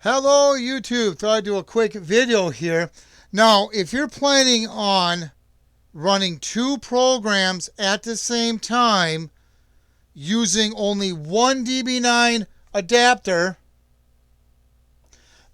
Hello YouTube, thought I'd do a quick video here. Now, if you're planning on running two programs at the same time using only one db9 adapter,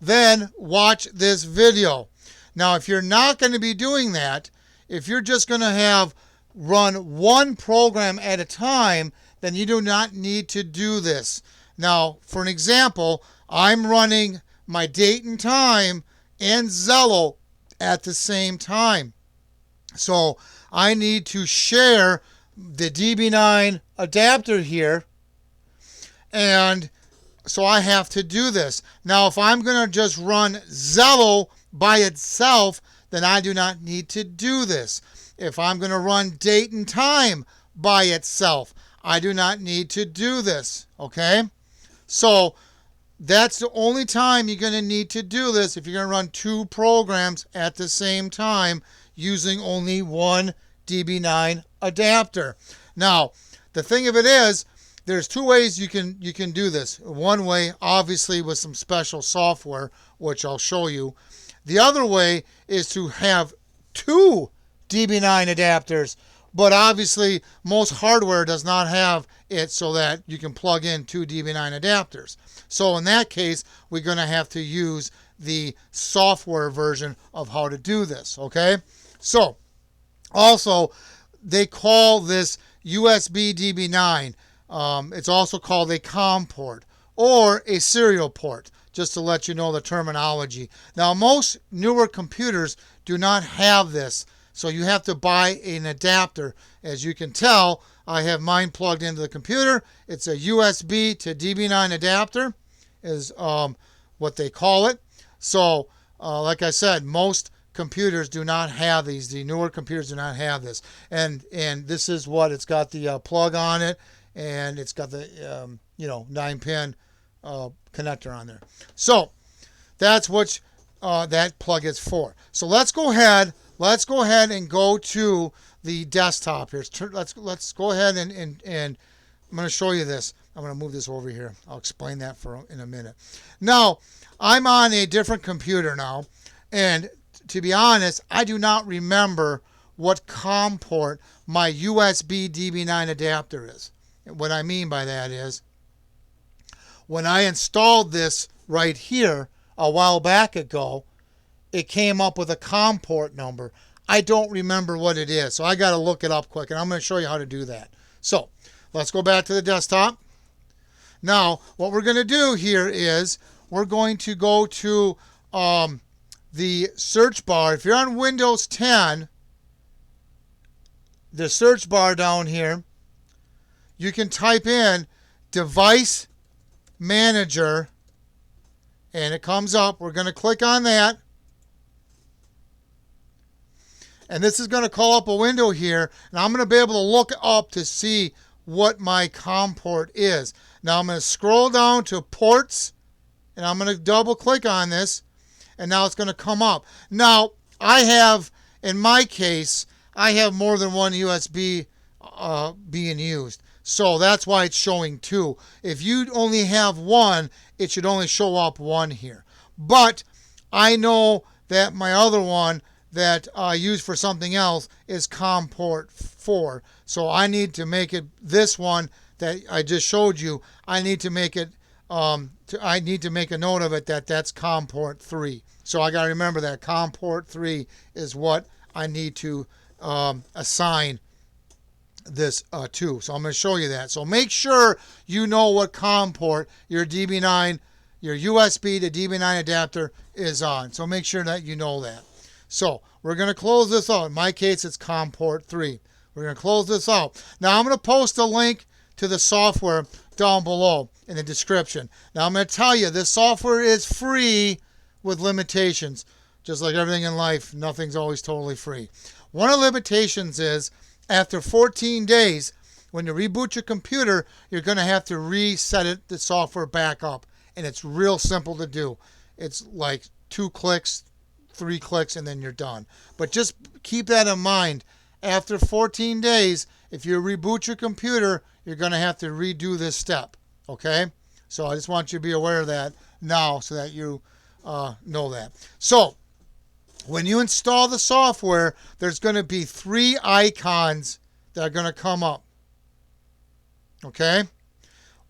then watch this video. Now, if you're not going to be doing that, if you're just going to run one program at a time, then you do not need to do this. Now, for an example, I'm running my date and time and Zello at the same time. So I need to share the db9 adapter here, and so I have to do this. Now, if I'm going to just run Zello by itself, then I do not need to do this. If I'm going to run date and time by itself, I do not need to do this. Okay? So that's the only time you're going to need to do this, if you're going to run two programs at the same time using only one db9 adapter. Now, the thing of it is, there's two ways you can do this. One way, obviously, with some special software, which I'll show you. The other way is to have two db9 adapters, but obviously most hardware does not have it so that you can plug in two db9 adapters. So in that case, we're going to have to use the software version of how to do this, okay? So also, they call this USB db9. It's also called a COM port or a serial port, just to let you know the terminology. Now, most newer computers do not have this, so you have to buy an adapter. As you can tell, I have mine plugged into the computer. It's a USB to db9 adapter is what they call it. So, like I said, most computers do not have these. The newer computers do not have this. And this is what it's got, the plug on it, and it's got the 9-pin connector on there. So that's what that plug is for. So let's go ahead and go to the desktop here. Let's go ahead and I'm going to show you this. I'm going to move this over here. I'll explain that in a minute. Now, I'm on a different computer now, and to be honest, I do not remember what COM port my USB db9 adapter is. What I mean by that is, when I installed this right here a while back ago, it came up with a COM port number. I don't remember what it is, so I got to look it up quick, and I'm going to show you how to do that. So let's go back to the desktop. Now, what we're going to do here is we're going to go to the search bar. If you're on Windows 10, the search bar down here, you can type in Device Manager, and it comes up. We're going to click on that. And this is going to call up a window here, and I'm going to be able to look up to see what my COM port is. Now I'm going to scroll down to ports, and I'm going to double click on this, and now it's going to come up. Now, in my case, I have more than one USB being used. So that's why it's showing two. If you only have one, it should only show up one here. But I know that my other one that I use for something else is COM port 4. So I need to make it, this one that I just showed you, I need to make it, I need to make a note of it that's COM port 3. So I got to remember that COM port 3 is what I need to assign this to. So I'm going to show you that. So make sure you know what COM port your db9, your USB to db9 adapter is on. So make sure that you know that. So we're going to close this out. In my case, it's COM port 3. We're going to close this out. Now I'm going to post a link to the software down below in the description. Now I'm going to tell you, this software is free with limitations. Just like everything in life, nothing's always totally free. One of the limitations is, after 14 days, when you reboot your computer, you're going to have to reset the software back up. And it's real simple to do. It's like 2 clicks, 3 clicks, and then you're done. But just keep that in mind. After 14 days, if you reboot your computer, you're going to have to redo this step. Okay? So I just want you to be aware of that now so that you know that. So when you install the software, there's going to be 3 icons that are going to come up. Okay?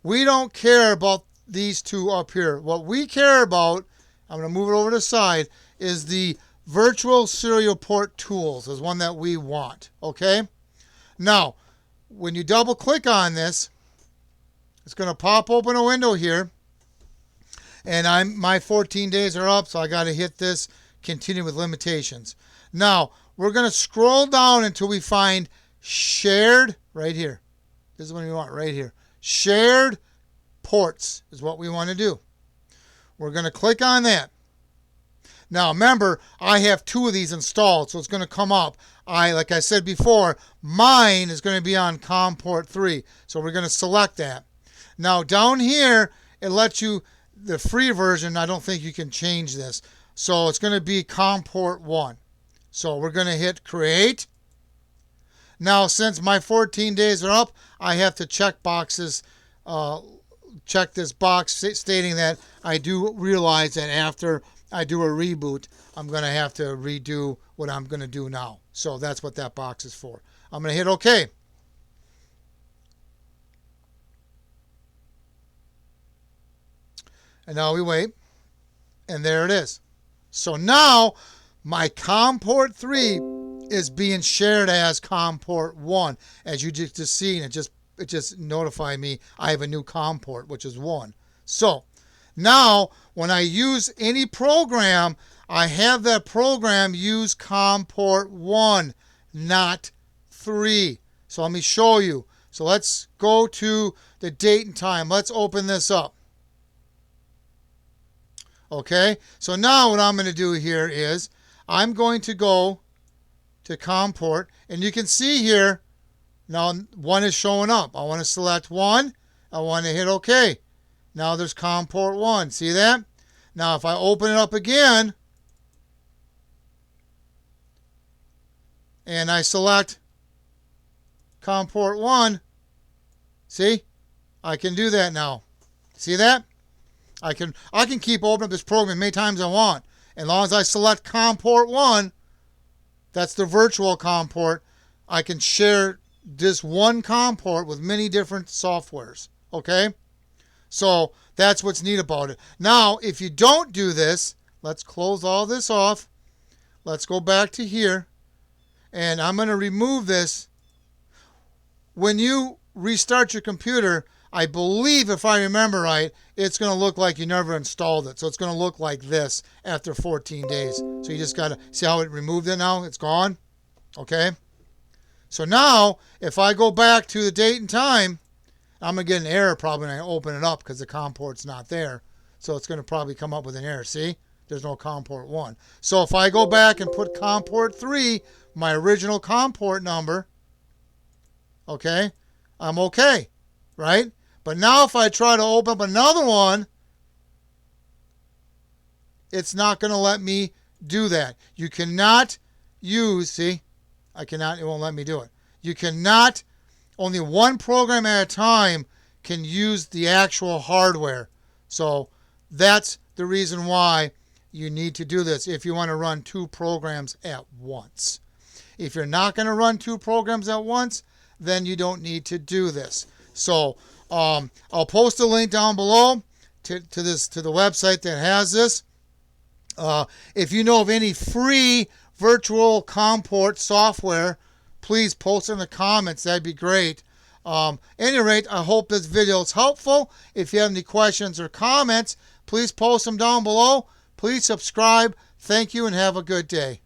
We don't care about these 2 up here. What we care about, I'm going to move it over to the side, is the virtual serial port tools is one that we want. Okay? Now, when you double click on this, it's going to pop open a window here. And my 14 days are up, so I got to hit this continue with limitations. Now, we're going to scroll down until we find shared right here. This is what we want right here. Shared ports is what we want to do. We're going to click on that. Now, remember, I have 2 of these installed, so it's going to come up. Like I said before, mine is going to be on COM port 3, so we're going to select that. Now, down here, it lets you, the free version, I don't think you can change this. So it's going to be COM port 1. So we're going to hit create. Now, since my 14 days are up, I have to check boxes, check this box stating that I do realize that after I do a reboot, I'm going to have to redo what I'm going to do now. So that's what that box is for. I'm going to hit OK. And now we wait. And there it is. So now my COM port 3 is being shared as COM port 1. As you just seen, it just notified me I have a new COM port, which is 1. So now when I use any program, I have that program use COM port 1, not 3. So let me show you. So let's go to the date and time. Let's open this up. Okay, so now what I'm going to do here is I'm going to go to COM port, and you can see here, now 1 is showing up. I want to select 1. I want to hit OK. Now there's COM port 1. See that? Now if I open it up again, and I select COM port 1, see? I can do that now. See that? I can keep opening up this program many times I want. As long as I select COM port 1, that's the virtual COM port, I can share this one COM port with many different softwares. Okay? So that's what's neat about it. Now, if you don't do this, let's close all this off. Let's go back to here. And I'm going to remove this. When you restart your computer, I believe, if I remember right, it's going to look like you never installed it. So it's going to look like this after 14 days. So you just got to see how it removed it now. It's gone. Okay. So now, if I go back to the date and time, I'm going to get an error probably when I open it up because the COM port's not there. So it's going to probably come up with an error. See? There's no COM port 1. So if I go back and put COM port 3, my original COM port number, okay, I'm okay. Right? But now if I try to open up another one, it's not going to let me do that. You cannot use, see, it won't let me do it. You cannot, only one program at a time can use the actual hardware. So that's the reason why you need to do this if you want to run 2 programs at once. If you're not going to run 2 programs at once, then you don't need to do this. So I'll post a link down below to the website that has this. If you know of any free virtual COM port software, please post in the comments. That'd be great. At any rate, I hope this video is helpful. If you have any questions or comments, please post them down below. Please subscribe. Thank you and have a good day.